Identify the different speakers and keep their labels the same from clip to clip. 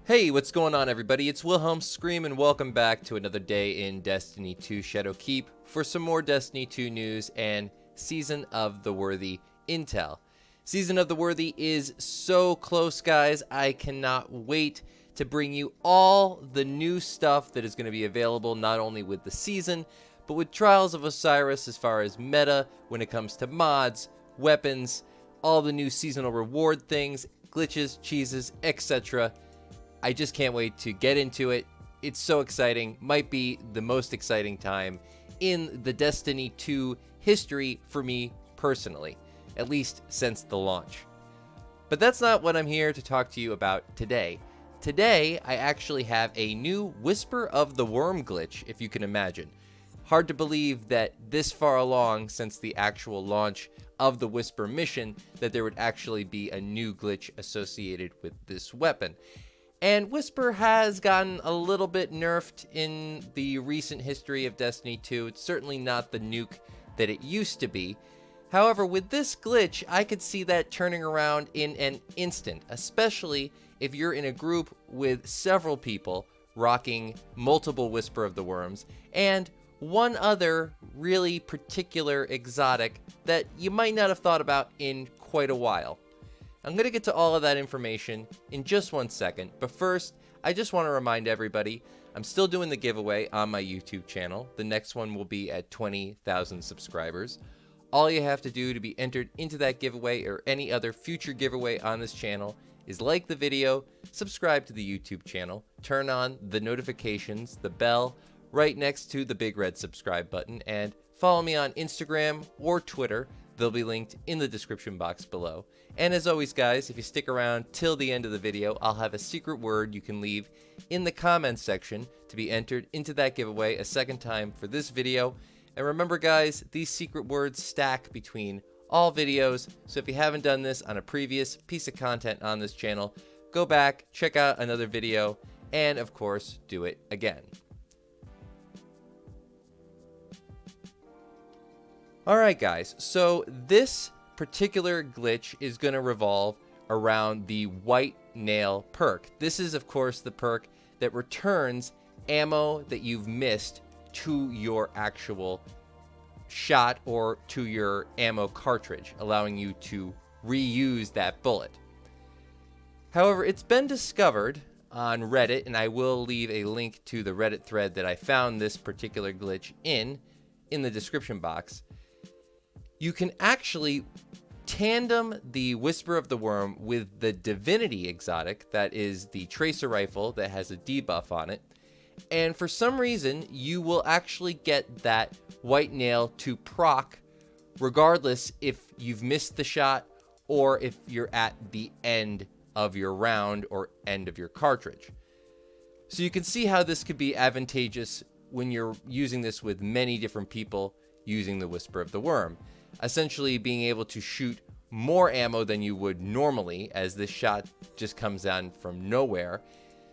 Speaker 1: Hey, what's going on, everybody? It's Wilhelm Scream, and welcome back to another day in Destiny 2 Shadowkeep for some more Destiny 2 news and Season of the Worthy intel. Season of the Worthy is so close, guys. I cannot wait to bring you all the new stuff that is going to be available, not only with the season, but with Trials of Osiris as far as meta when it comes to mods, weapons, all the new seasonal reward things, glitches, cheeses, etc. I just can't wait to get into it. It's so exciting. Might be the most exciting time in the Destiny 2 history for me personally, at least since the launch. But that's not what I'm here to talk to you about today. Today, I actually have a new Whisper of the Worm glitch, if you can imagine. Hard to believe that this far along since the actual launch of the Whisper mission that there would actually be a new glitch associated with this weapon. And Whisper has gotten a little bit nerfed in the recent history of Destiny 2. It's certainly not the nuke that it used to be. However, with this glitch, I could see that turning around in an instant, especially if you're in a group with several people rocking multiple Whisper of the Worms, and one other really particular exotic that you might not have thought about in quite a while. I'm going to get to all of that information in just 1 second, but first, I just want to remind everybody, I'm still doing the giveaway on my YouTube channel. The next one will be at 20,000 subscribers. All you have to do to be entered into that giveaway or any other future giveaway on this channel is like the video, subscribe to the YouTube channel, turn on the notifications, the bell, right next to the big red subscribe button, and follow me on Instagram or Twitter. They'll be linked in the description box below. And as always, guys, if you stick around till the end of the video, I'll have a secret word you can leave in the comments section to be entered into that giveaway a second time for this video. And remember, guys, these secret words stack between all videos, so if you haven't done this on a previous piece of content on this channel, go back, check out another video, and of course, do it again. Alright, guys, so this particular glitch is going to revolve around the White Nail perk. This is, of course, the perk that returns ammo that you've missed to your actual shot or to your ammo cartridge, allowing you to reuse that bullet. However, it's been discovered on Reddit, and I will leave a link to the Reddit thread that I found this particular glitch in the description box. You can actually tandem the Whisper of the Worm with the Divinity exotic, that is the Tracer Rifle that has a debuff on it, and for some reason you will actually get that White Nail to proc regardless if you've missed the shot or if you're at the end of your round or end of your cartridge. So you can see how this could be advantageous when you're using this with many different people using the Whisper of the Worm. Essentially being able to shoot more ammo than you would normally, as this shot just comes down from nowhere.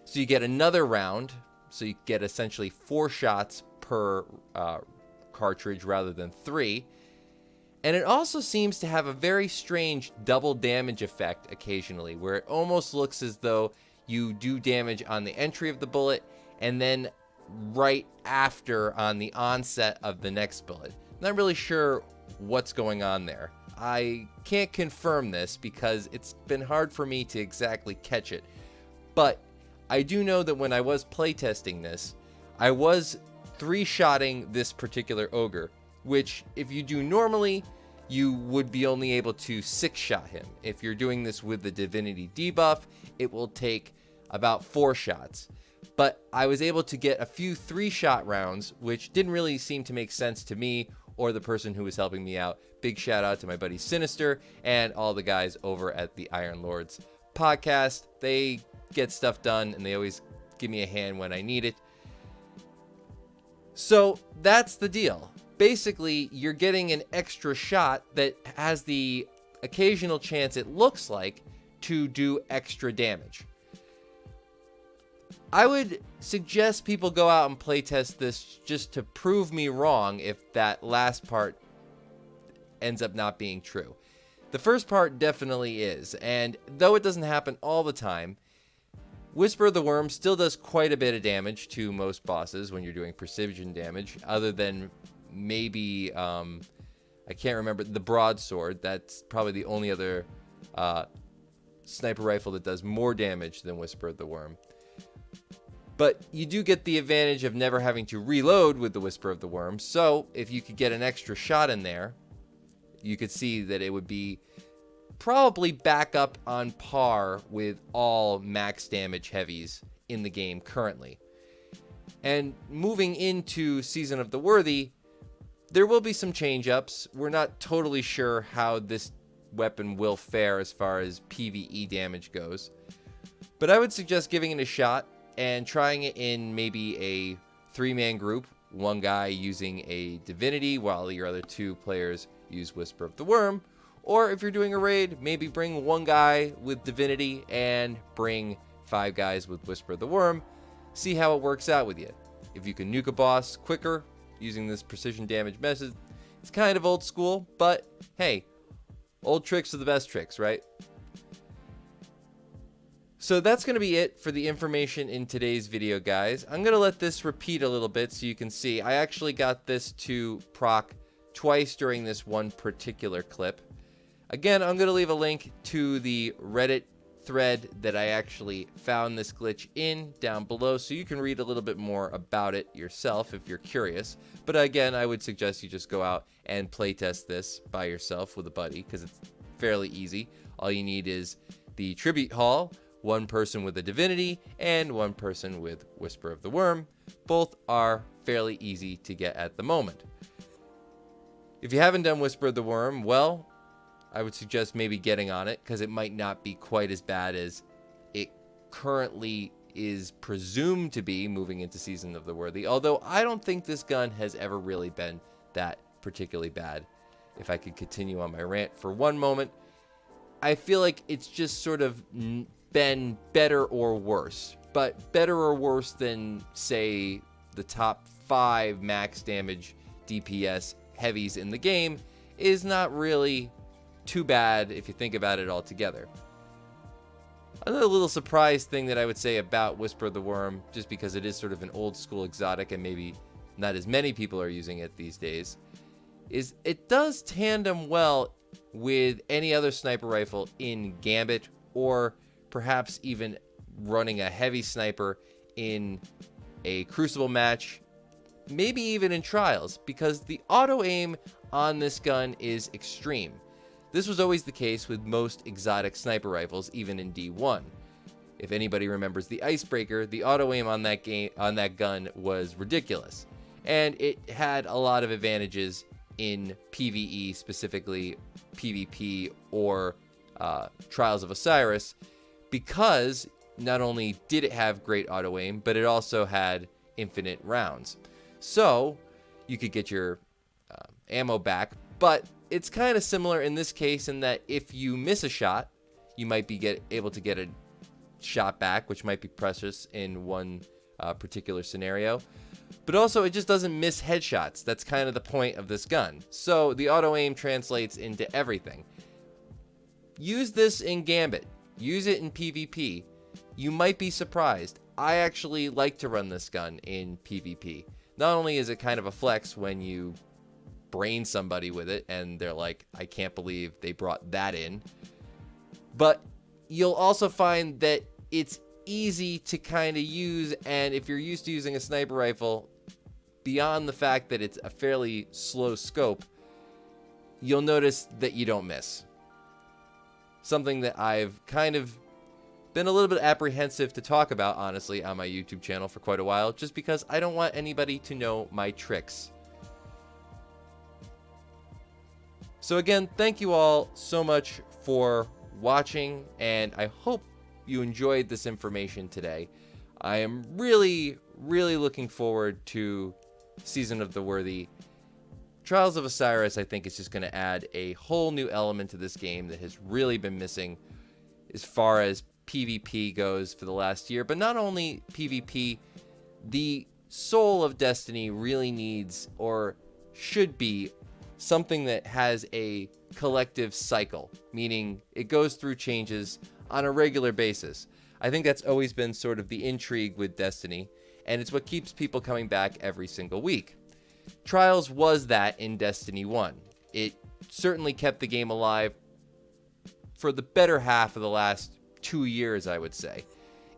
Speaker 1: So you get another round, so you get essentially 4 shots per cartridge rather than 3. And it also seems to have a very strange double damage effect occasionally, where it almost looks as though you do damage on the entry of the bullet and then right after on the onset of the next bullet. Not really sure what's going on there. I can't confirm this because it's been hard for me to exactly catch it, but I do know that when I was playtesting this, I was 3-shotting this particular ogre, which if you do normally, you would be only able to 6-shot him. If you're doing this with the Divinity debuff, it will take about 4 shots. But I was able to get a few 3-shot rounds, which didn't really seem to make sense to me or the person who was helping me out. Big shout out to my buddy Sinister and all the guys over at the Iron Lords podcast. They get stuff done and they always give me a hand when I need it. So that's the deal. Basically, you're getting an extra shot that has the occasional chance, it looks like, to do extra damage. I would suggest people go out and playtest this just to prove me wrong if that last part ends up not being true. The first part definitely is, and though it doesn't happen all the time, Whisper of the Worm still does quite a bit of damage to most bosses when you're doing precision damage, other than maybe, I can't remember, the broadsword. That's probably the only other sniper rifle that does more damage than Whisper of the Worm. But you do get the advantage of never having to reload with the Whisper of the Worm, so if you could get an extra shot in there, you could see that it would be probably back up on par with all max damage heavies in the game currently. And moving into Season of the Worthy, there will be some change-ups. We're not totally sure how this weapon will fare as far as PvE damage goes, but I would suggest giving it a shot and trying it in maybe a 3-man group, one guy using a Divinity while your other 2 players use Whisper of the Worm. Or if you're doing a raid, maybe bring 1 guy with Divinity and bring 5 guys with Whisper of the Worm. See how it works out with you. If you can nuke a boss quicker using this precision damage method, it's kind of old school, but hey, old tricks are the best tricks, right? So that's going to be it for the information in today's video, guys. I'm going to let this repeat a little bit so you can see. I actually got this to proc twice during this one particular clip. Again, I'm going to leave a link to the Reddit thread that I actually found this glitch in down below, so you can read a little bit more about it yourself if you're curious. But again, I would suggest you just go out and playtest this by yourself with a buddy, because it's fairly easy. All you need is the Tribute Hall, 1 person with a Divinity, and 1 person with Whisper of the Worm. Both are fairly easy to get at the moment. If you haven't done Whisper of the Worm, well, I would suggest maybe getting on it, because it might not be quite as bad as it currently is presumed to be moving into Season of the Worthy. Although I don't think this gun has ever really been that particularly bad. If I could continue on my rant for one moment, I feel like it's just sort of been better or worse. But better or worse than, say, the top 5 max damage DPS heavies in the game is not really too bad if you think about it all together. Another little surprise thing that I would say about Whisper of the Worm, just because it is sort of an old school exotic and maybe not as many people are using it these days, is it does tandem well with any other sniper rifle in Gambit, or perhaps even running a heavy sniper in a Crucible match, maybe even in Trials, because the auto aim on this gun is extreme. This was always the case with most exotic sniper rifles, even in D1. If anybody remembers the Icebreaker, the auto aim on that gun was ridiculous, and it had a lot of advantages in PvE, specifically PvP or Trials of Osiris, because not only did it have great auto aim, but it also had infinite rounds. So you could get your ammo back, but it's kind of similar in this case in that if you miss a shot, you might be able to get a shot back, which might be precious in one particular scenario. But also, it just doesn't miss headshots. That's kind of the point of this gun. So the auto aim translates into everything. Use this in Gambit. Use it in PvP. You might be surprised. I actually like to run this gun in PvP. Not only is it kind of a flex when you brain somebody with it and they're like, I can't believe they brought that in, but you'll also find that it's easy to kind of use, and if you're used to using a sniper rifle, beyond the fact that it's a fairly slow scope, you'll notice that you don't miss. Something that I've kind of been a little bit apprehensive to talk about, honestly, on my YouTube channel for quite a while, just because I don't want anybody to know my tricks. So again, thank you all so much for watching, and I hope you enjoyed this information today. I am really, really looking forward to Season of the Worthy. Trials of Osiris, I think, is just going to add a whole new element to this game that has really been missing as far as PvP goes for the last year. But not only PvP, the soul of Destiny really needs, or should be, something that has a collective cycle, meaning it goes through changes on a regular basis. I think that's always been sort of the intrigue with Destiny, and it's what keeps people coming back every single week. Trials was that in Destiny 1. It certainly kept the game alive for the better half of the last 2 years, I would say.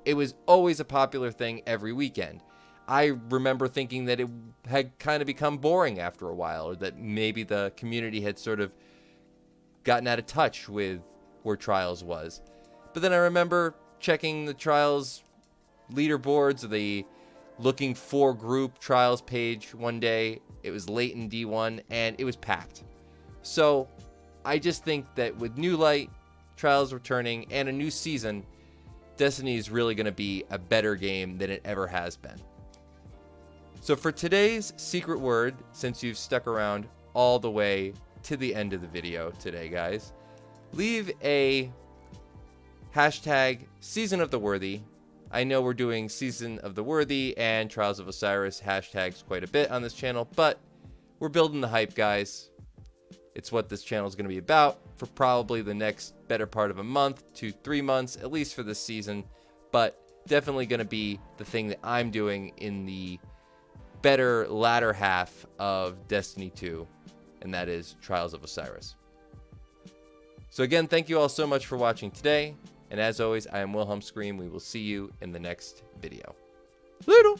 Speaker 1: It was always a popular thing every weekend. I remember thinking that it had kind of become boring after a while, or that maybe the community had sort of gotten out of touch with where Trials was. But then I remember checking the Trials leaderboards, or the looking for group Trials page one day. It was late in D1 and it was packed. So I just think that with new light, Trials returning, and a new season, Destiny is really going to be a better game than it ever has been. So for today's secret word, since you've stuck around all the way to the end of the video today, guys, leave a hashtag Season of the Worthy. I know we're doing Season of the Worthy and Trials of Osiris hashtags quite a bit on this channel, but we're building the hype, guys. It's what this channel is going to be about for probably the next better part of a month to 3 months, at least for this season, but definitely going to be the thing that I'm doing in the better latter half of Destiny 2, and that is Trials of Osiris. So again, thank you all so much for watching today, and as always, I am Wilhelm Scream. We will see you in the next video. Later!